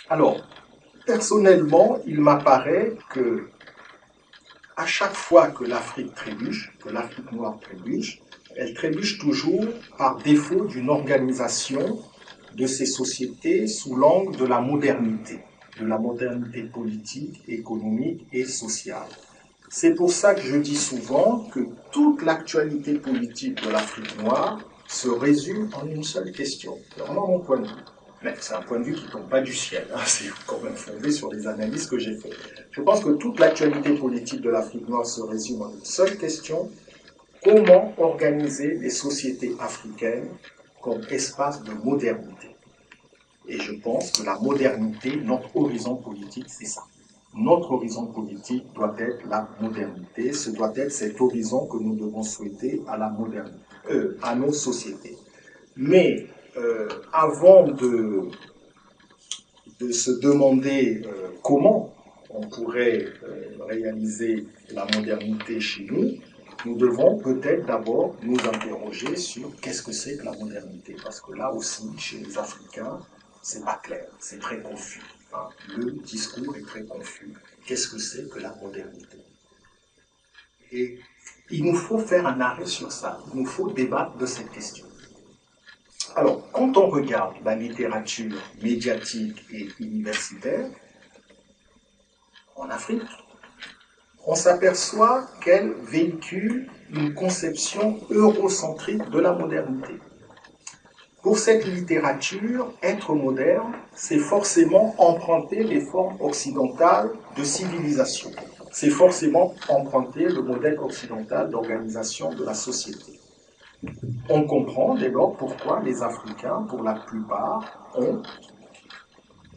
Alors, personnellement, il m'apparaît que à chaque fois que l'Afrique trébuche, que l'Afrique noire trébuche, elle trébuche toujours par défaut d'une organisation de ces sociétés sous l'angle de la modernité politique, économique et sociale. C'est pour ça que je dis souvent que toute l'actualité politique de l'Afrique noire se résume en une seule question. C'est vraiment mon point de vue. Mais c'est un point de vue qui ne tombe pas du ciel, hein. C'est quand même fondé sur les analyses que j'ai faites. Je pense que toute l'actualité politique de l'Afrique noire se résume en une seule question: comment organiser les sociétés africaines comme espace de modernité? Et je pense que la modernité, notre horizon politique, c'est ça. Notre horizon politique doit être la modernité. Ce doit être cet horizon que nous devons souhaiter à la modernité, à nos sociétés. Mais avant de se demander comment on pourrait réaliser la modernité chez nous, nous devons peut-être d'abord nous interroger sur qu'est-ce que c'est que la modernité. Parce que là aussi, chez les Africains, c'est pas clair, c'est très confus. Hein. Le discours est très confus. Qu'est-ce que c'est que la modernité? Et il nous faut faire un arrêt sur ça. Il nous faut débattre de cette question. Alors, quand on regarde la littérature médiatique et universitaire en Afrique, on s'aperçoit qu'elle véhicule une conception eurocentrique de la modernité. Pour cette littérature, être moderne, c'est forcément emprunter les formes occidentales de civilisation. C'est forcément emprunter le modèle occidental d'organisation de la société. On comprend dès lors pourquoi les Africains, pour la plupart,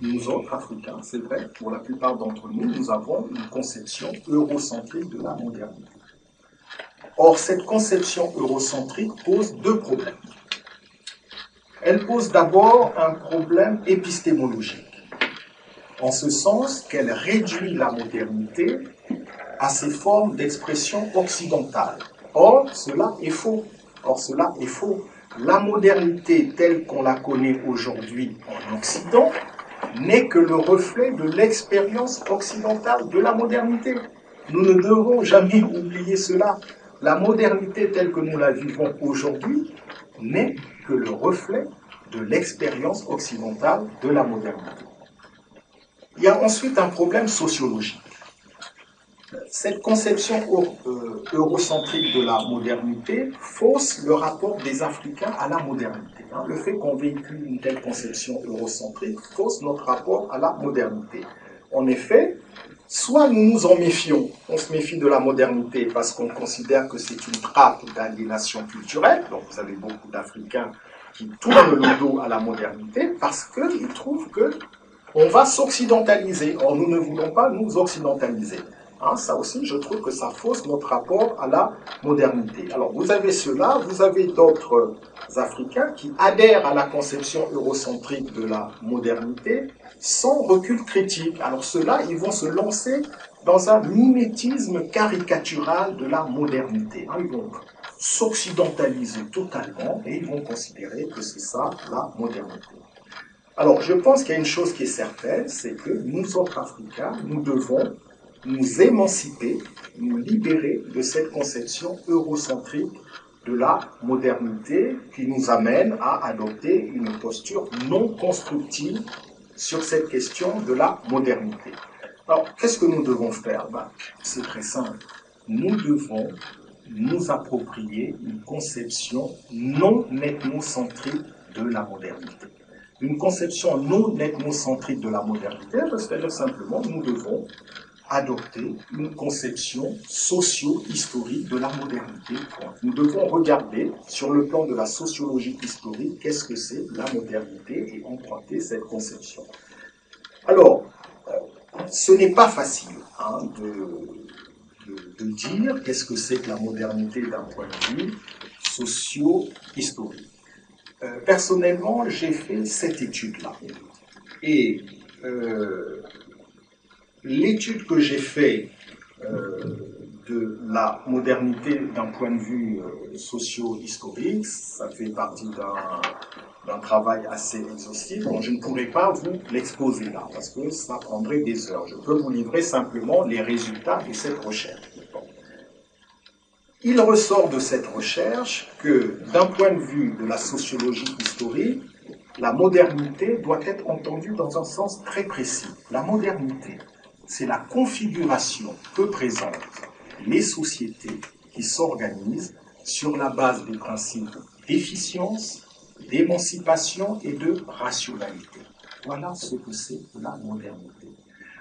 nous autres Africains, c'est vrai, pour la plupart d'entre nous, nous avons une conception eurocentrique de la modernité. Or, cette conception eurocentrique pose deux problèmes. Elle pose d'abord un problème épistémologique, en ce sens qu'elle réduit la modernité à ses formes d'expression occidentale. Or, cela est faux. La modernité telle qu'on la connaît aujourd'hui en Occident n'est que le reflet de l'expérience occidentale de la modernité. Nous ne devons jamais oublier cela. La modernité telle que nous la vivons aujourd'hui n'est que le reflet de l'expérience occidentale de la modernité. Il y a ensuite un problème sociologique. Cette conception eurocentrique de la modernité fausse le rapport des Africains à la modernité. Le fait qu'on véhicule une telle conception eurocentrique fausse notre rapport à la modernité. En effet, soit nous nous en méfions, on se méfie de la modernité parce qu'on considère que c'est une trappe d'aliénation culturelle, donc vous avez beaucoup d'Africains qui tournent le dos à la modernité parce qu'ils trouvent qu'on va s'occidentaliser. Or, nous ne voulons pas nous occidentaliser. Ça aussi, je trouve que ça fausse notre rapport à la modernité. Alors, vous avez cela, vous avez d'autres Africains qui adhèrent à la conception eurocentrique de la modernité sans recul critique. Alors, ceux-là, ils vont se lancer dans un mimétisme caricatural de la modernité. Ils vont s'occidentaliser totalement et ils vont considérer que c'est ça, la modernité. Alors, je pense qu'il y a une chose qui est certaine, c'est que nous autres Africains, nous devons nous émanciper, nous libérer de cette conception eurocentrique de la modernité qui nous amène à adopter une posture non constructive sur cette question de la modernité. Alors, qu'est-ce que nous devons faire? C'est très simple. Nous devons nous approprier une conception non ethnocentrique de la modernité. Une conception non ethnocentrique de la modernité, c'est-à-dire simplement, nous devons adopter une conception socio-historique de la modernité. Nous devons regarder sur le plan de la sociologie historique qu'est-ce que c'est la modernité et emprunter cette conception. Alors, ce n'est pas facile de dire qu'est-ce que c'est que la modernité d'un point de vue socio-historique. Personnellement, j'ai fait cette étude-là. Et l'étude que j'ai faite de la modernité d'un point de vue socio-historique, ça fait partie d'un travail assez exhaustif, dont je ne pourrais pas vous l'exposer là, parce que ça prendrait des heures. Je peux vous livrer simplement les résultats de cette recherche. Il ressort de cette recherche que, d'un point de vue de la sociologie historique, la modernité doit être entendue dans un sens très précis. La modernité, c'est la configuration que présentent les sociétés qui s'organisent sur la base des principes d'efficience, d'émancipation et de rationalité. Voilà ce que c'est la modernité.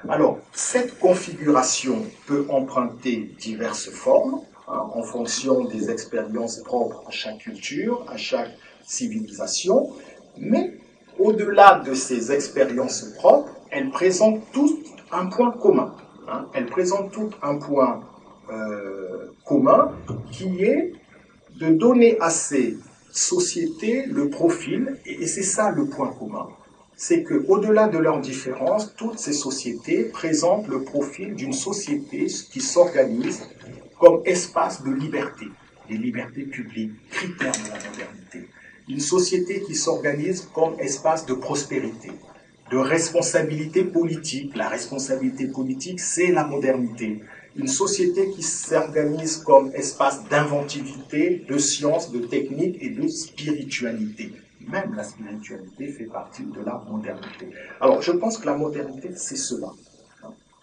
Alors, cette configuration peut emprunter diverses formes, en fonction des expériences propres à chaque culture, à chaque civilisation, mais au-delà de ces expériences propres, elles présentent toutes un point commun. Elles présentent toutes un point commun qui est de donner à ces sociétés le profil, et c'est ça le point commun, c'est qu'au-delà de leurs différences, toutes ces sociétés présentent le profil d'une société qui s'organise comme espace de liberté, des libertés publiques, critères de la modernité. Une société qui s'organise comme espace de prospérité, de responsabilité politique. La responsabilité politique, c'est la modernité. Une société qui s'organise comme espace d'inventivité, de science, de technique et de spiritualité. Même la spiritualité fait partie de la modernité. Alors, je pense que la modernité, c'est cela.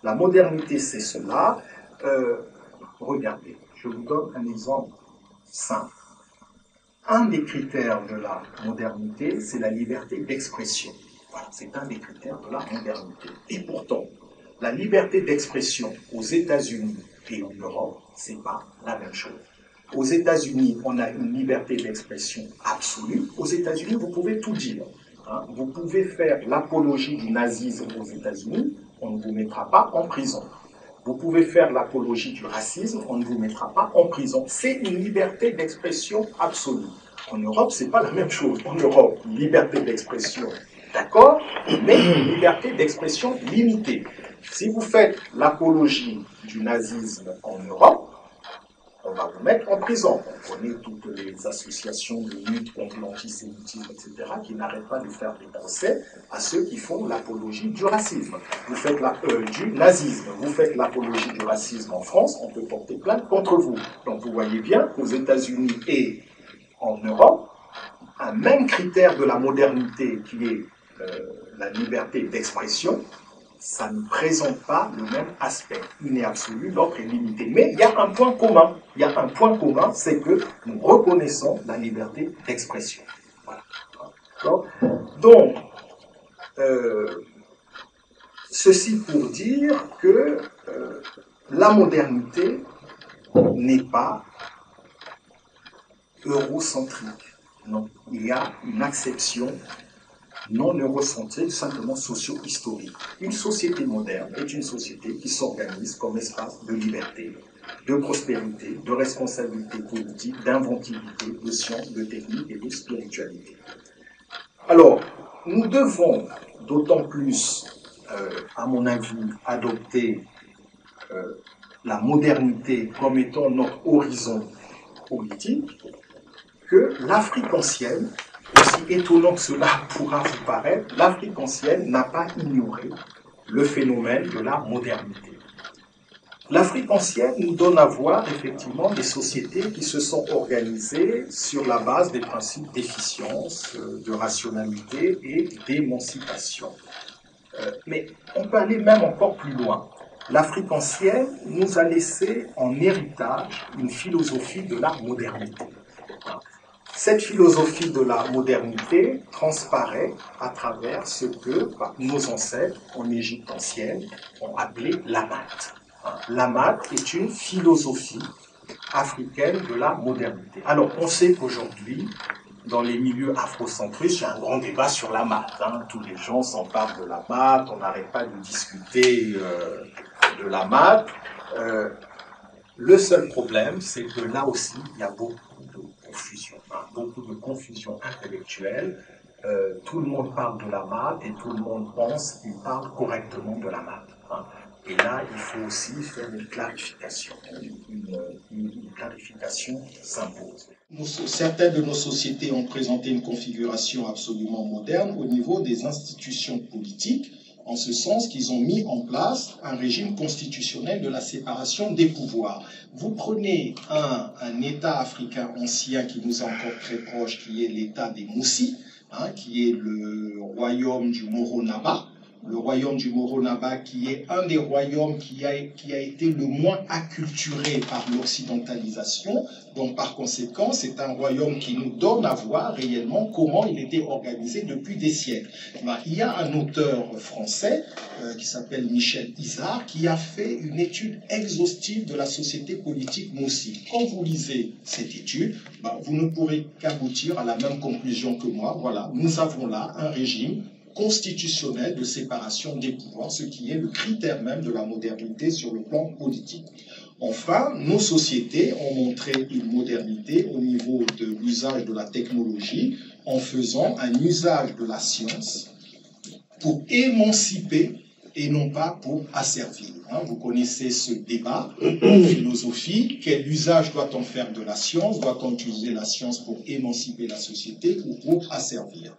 La modernité, c'est cela. Regardez, je vous donne un exemple simple. Un des critères de la modernité, c'est la liberté d'expression. Voilà, c'est un des critères de la modernité. Et pourtant, la liberté d'expression aux États-Unis et en Europe, c'est pas la même chose. Aux États-Unis, on a une liberté d'expression absolue. Aux États-Unis, vous pouvez tout dire. Vous pouvez faire l'apologie du nazisme aux États-Unis, on ne vous mettra pas en prison. Vous pouvez faire l'apologie du racisme, on ne vous mettra pas en prison. C'est une liberté d'expression absolue. En Europe, c'est pas la même chose. En Europe, liberté d'expression, d'accord, mais une liberté d'expression limitée. Si vous faites l'apologie du nazisme en Europe, on va vous mettre en prison. On connaît toutes les associations de lutte contre l'antisémitisme, etc., qui n'arrêtent pas de faire des procès à ceux qui font l'apologie du racisme. Vous faites du nazisme, vous faites l'apologie du racisme en France, on peut porter plainte contre vous. Donc vous voyez bien qu'aux États-Unis et en Europe, un même critère de la modernité qui est la liberté d'expression, ça ne présente pas le même aspect. Une est absolue, l'autre est limitée. Mais il y a un point commun. Il y a un point commun, c'est que nous reconnaissons la liberté d'expression. Voilà. Donc, ceci pour dire que la modernité n'est pas eurocentrique. Non, il y a une acception non eurocentrique, simplement socio-historique. Une société moderne est une société qui s'organise comme espace de liberté, de prospérité, de responsabilité politique, d'inventivité, de science, de technique et de spiritualité. Alors, nous devons d'autant plus, à mon avis, adopter la modernité comme étant notre horizon politique, que l'Afrique ancienne, aussi étonnant que cela pourra vous paraître, l'Afrique ancienne n'a pas ignoré le phénomène de la modernité. L'Afrique ancienne nous donne à voir effectivement des sociétés qui se sont organisées sur la base des principes d'efficience, de rationalité et d'émancipation. Mais on peut aller même encore plus loin. L'Afrique ancienne nous a laissé en héritage une philosophie de la modernité. Cette philosophie de la modernité transparaît à travers ce que nos ancêtres en Égypte ancienne ont appelé l'amat. L'amat est une philosophie africaine de la modernité. Alors, on sait qu'aujourd'hui, dans les milieux afrocentristes, il y a un grand débat sur l'amat. Tous les gens s'emparent de l'amat, on n'arrête pas de discuter de l'amat. Le seul problème, c'est que là aussi, il y a beaucoup de confusion intellectuelle. Tout le monde parle de la maths et tout le monde pense qu'il parle correctement de la maths. Et là, il faut aussi faire une clarification, une clarification s'impose. Certaines de nos sociétés ont présenté une configuration absolument moderne au niveau des institutions politiques, en ce sens qu'ils ont mis en place un régime constitutionnel de la séparation des pouvoirs. Vous prenez un État africain ancien qui nous est encore très proche, qui est l'État des Moussi, qui est le royaume du Moro-Naba. Le royaume du Moro-Naba, qui est un des royaumes qui a été le moins acculturé par l'occidentalisation. Donc, par conséquent, c'est un royaume qui nous donne à voir réellement comment il était organisé depuis des siècles. Il y a un auteur français qui s'appelle Michel Isard qui a fait une étude exhaustive de la société politique Moussi. Quand vous lisez cette étude, vous ne pourrez qu'aboutir à la même conclusion que moi. Voilà, nous avons là un régime constitutionnel de séparation des pouvoirs, ce qui est le critère même de la modernité sur le plan politique. Enfin, nos sociétés ont montré une modernité au niveau de l'usage de la technologie en faisant un usage de la science pour émanciper et non pas pour asservir. Vous connaissez ce débat en philosophie. Quel usage doit-on faire de la science? Doit-on utiliser la science pour émanciper la société ou pour asservir?